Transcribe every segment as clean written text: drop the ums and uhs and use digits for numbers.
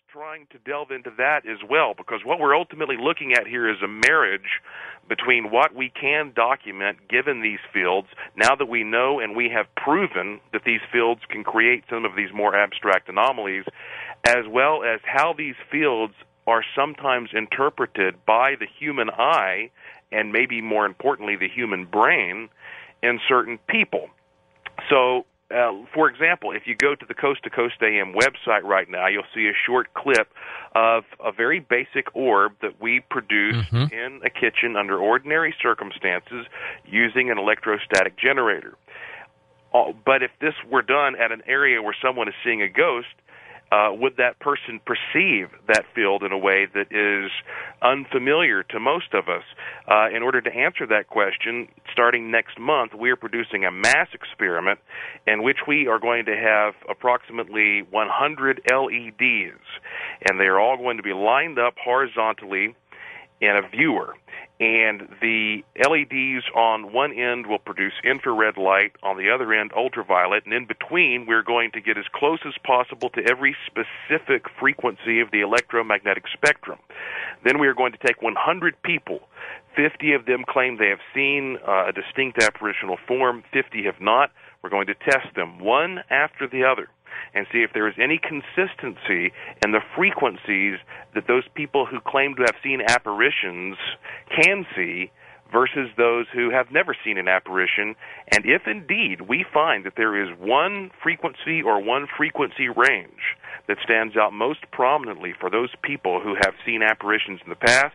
trying to delve into that as well, because what we're ultimately looking at here is a marriage between what we can document given these fields, now that we know and we have proven that these fields can create some of these more abstract anomalies, as well as how these fields are sometimes interpreted by the human eye, and maybe more importantly, the human brain, in certain people. So, for example, if you go to the Coast to Coast AM website right now, you'll see a short clip of a very basic orb that we produce in a kitchen under ordinary circumstances using an electrostatic generator. But if this were done at an area where someone is seeing a ghost, would that person perceive that field in a way that is unfamiliar to most of us? In order to answer that question, starting next month, we are producing a mass experiment in which we are going to have approximately 100 LEDs, and they are all going to be lined up horizontally in a viewer. And the LEDs on one end will produce infrared light, on the other end ultraviolet, and in between we're going to get as close as possible to every specific frequency of the electromagnetic spectrum. Then we are going to take 100 people. 50 of them claim they have seen a distinct apparitional form, 50 have not. We're going to test them one after the other and see if there is any consistency in the frequencies that those people who claim to have seen apparitions can see versus those who have never seen an apparition. And if indeed we find that there is one frequency or one frequency range that stands out most prominently for those people who have seen apparitions in the past,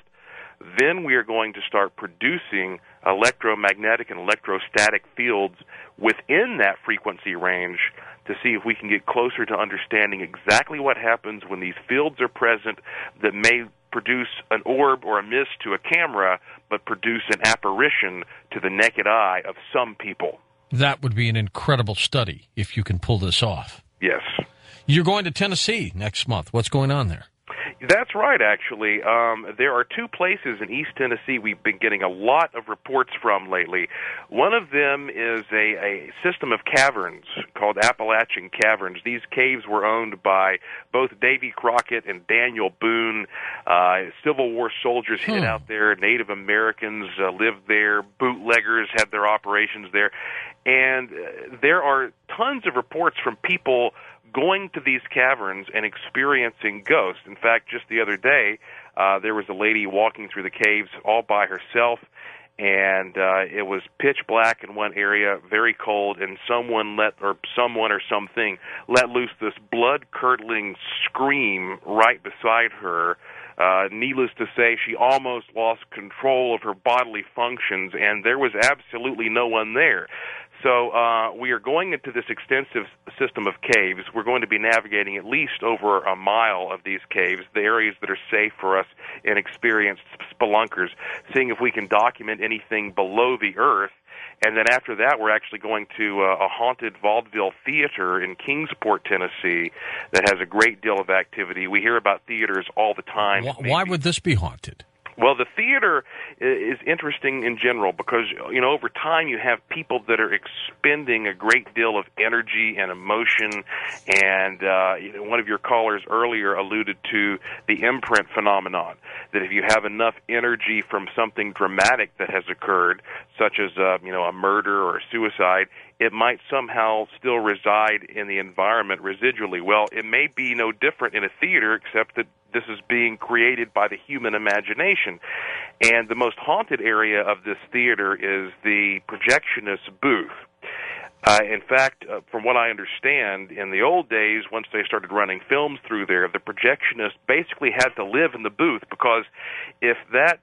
then we are going to start producing electromagnetic and electrostatic fields within that frequency range to see if we can get closer to understanding exactly what happens when these fields are present that may produce an orb or a mist to a camera, but produce an apparition to the naked eye of some people. That would be an incredible study if you can pull this off. Yes. You're going to Tennessee next month. What's going on there? That's right, actually. There are two places in East Tennessee we've been getting a lot of reports from lately. One of them is a system of caverns called Appalachian Caverns. These caves were owned by both Davy Crockett and Daniel Boone. Civil War soldiers hid out there. Native Americans lived there. Bootleggers had their operations there. And there are tons of reports from people going to these caverns and experiencing ghosts. In fact, just the other day, there was a lady walking through the caves all by herself, and it was pitch black in one area, very cold, and someone or something let loose this blood-curdling scream right beside her. Needless to say, she almost lost control of her bodily functions, and there was absolutely no one there. So we are going into this extensive system of caves. We're going to be navigating at least over a mile of these caves, the areas that are safe for us and experienced spelunkers, seeing if we can document anything below the earth. And then after that, we're actually going to a haunted vaudeville theater in Kingsport, Tennessee, that has a great deal of activity. We hear about theaters all the time. Why would this be haunted? Well, the theater is interesting in general because, over time you have people that are expending a great deal of energy and emotion, and one of your callers earlier alluded to the imprint phenomenon, that if you have enough energy from something dramatic that has occurred, such as a murder or a suicide, it might somehow still reside in the environment residually. Well, it may be no different in a theater, except that this is being created by the human imagination. And the most haunted area of this theater is the projectionist booth. In fact, from what I understand, in the old days, once they started running films through there, the projectionist basically had to live in the booth, because if that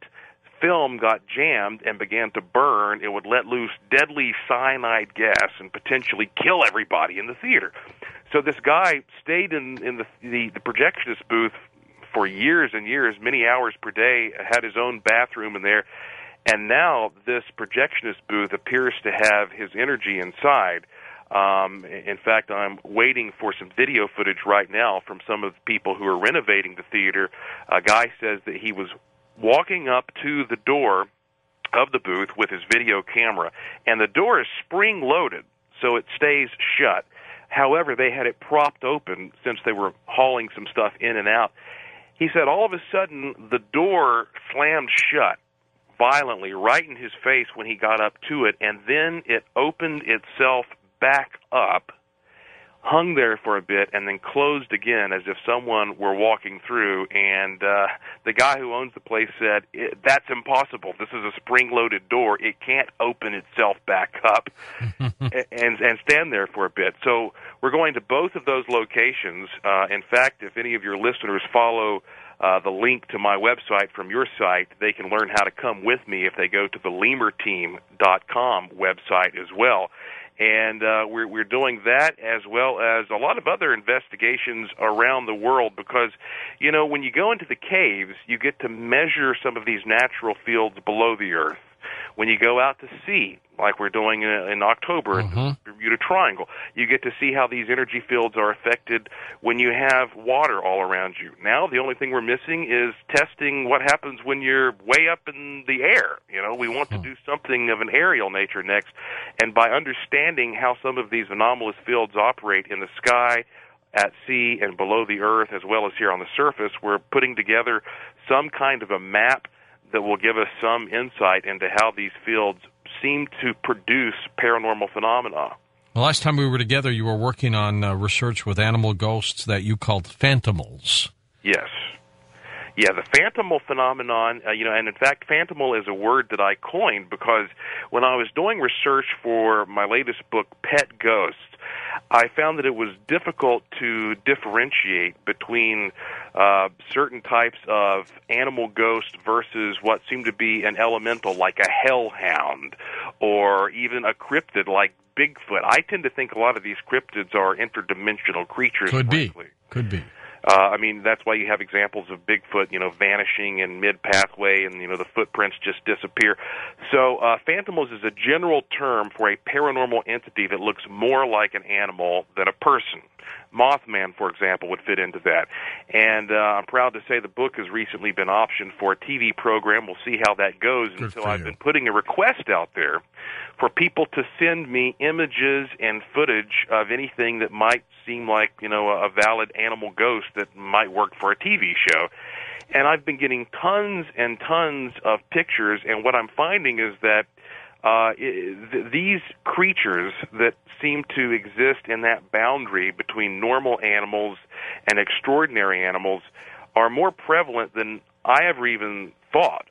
film got jammed and began to burn, it would let loose deadly cyanide gas and potentially kill everybody in the theater. So this guy stayed in the projectionist booth for years and years, many hours per day, had his own bathroom in there, and now this projectionist booth appears to have his energy inside. In fact, I'm waiting for some video footage right now from some of the people who are renovating the theater. A guy says that he was walking up to the door of the booth with his video camera, and the door is spring-loaded, so it stays shut. However, they had it propped open since they were hauling some stuff in and out. He said all of a sudden the door slammed shut violently right in his face when he got up to it, and then it opened itself back up, hung there for a bit, and then closed again as if someone were walking through. And the guy who owns the place said, that's impossible. This is a spring-loaded door. It can't open itself back up and stand there for a bit. So we're going to both of those locations. In fact, if any of your listeners follow the link to my website from your site, they can learn how to come with me if they go to the lemurteam.com website as well. And we're doing that as well as a lot of other investigations around the world because, you know, when you go into the caves, you get to measure some of these natural fields below the earth. When you go out to sea, like we're doing in October at the Bermuda Triangle, you get to see how these energy fields are affected when you have water all around you. Now, the only thing we're missing is testing what happens when you're way up in the air. You know, we want to do something of an aerial nature next, and by understanding how some of these anomalous fields operate in the sky, at sea, and below the earth, as well as here on the surface, we're putting together some kind of a map that will give us some insight into how these fields seem to produce paranormal phenomena. The last time we were together, you were working on research with animal ghosts that you called phantomals. Yes. Yeah, the phantomal phenomenon, and in fact, phantomal is a word that I coined because when I was doing research for my latest book, Pet Ghosts, I found that it was difficult to differentiate between certain types of animal ghost versus what seemed to be an elemental like a hellhound or even a cryptid like Bigfoot. I tend to think a lot of these cryptids are interdimensional creatures. Could be. I mean, that's why you have examples of Bigfoot, vanishing in mid-pathway and, the footprints just disappear. So phantomals is a general term for a paranormal entity that looks more like an animal than a person. Mothman, for example, would fit into that. And I'm proud to say the book has recently been optioned for a TV program. We'll see how that goes. And so I've been putting a request out there for people to send me images and footage of anything that might seem like, a valid animal ghost that might work for a TV show. And I've been getting tons and tons of pictures, and what I'm finding is that these creatures that seem to exist in that boundary between normal animals and extraordinary animals are more prevalent than I ever even thought.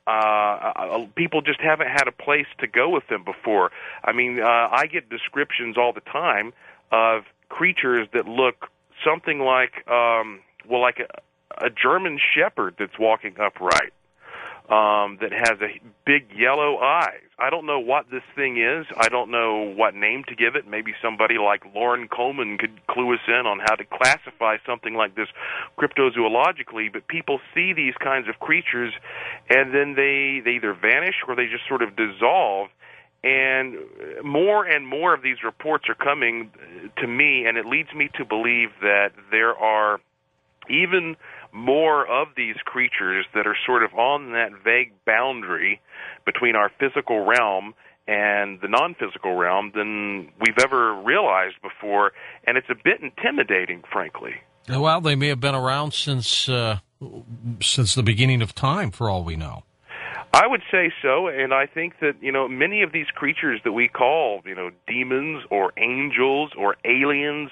People just haven't had a place to go with them before. I mean, I get descriptions all the time of creatures that look something like, like a German shepherd that's walking upright. That has a big yellow eyes. I don't know what this thing is. I don't know what name to give it. Maybe somebody like Lauren Coleman could clue us in on how to classify something like this cryptozoologically, but people see these kinds of creatures, and then they either vanish or they just sort of dissolve. And more of these reports are coming to me, and it leads me to believe that there are even more of these creatures that are sort of on that vague boundary between our physical realm and the non-physical realm than we've ever realized before, and it's a bit intimidating, frankly. Well, they may have been around since the beginning of time, for all we know. I would say so, and I think that, many of these creatures that we call, demons or angels or aliens,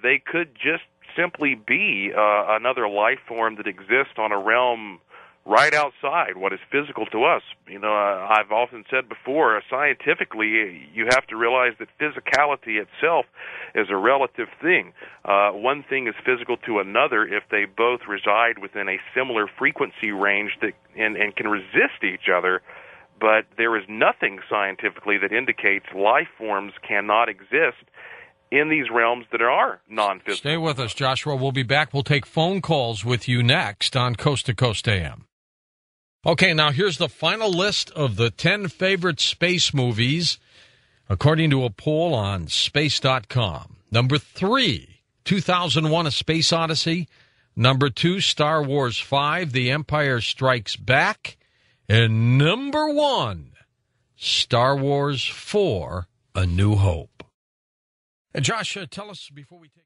they could just simply be another life form that exists on a realm right outside what is physical to us. I've often said before, scientifically, you have to realize that physicality itself is a relative thing. One thing is physical to another if they both reside within a similar frequency range that and can resist each other, but there is nothing scientifically that indicates life forms cannot exist in these realms that are non-physical. Stay with us, Joshua. We'll be back. We'll take phone calls with you next on Coast to Coast AM. Okay, now here's the final list of the 10 favorite space movies, according to a poll on space.com. Number 3, 2001: A Space Odyssey. Number 2, Star Wars 5, The Empire Strikes Back. And number 1, Star Wars 4, A New Hope. Josh, tell us before we take...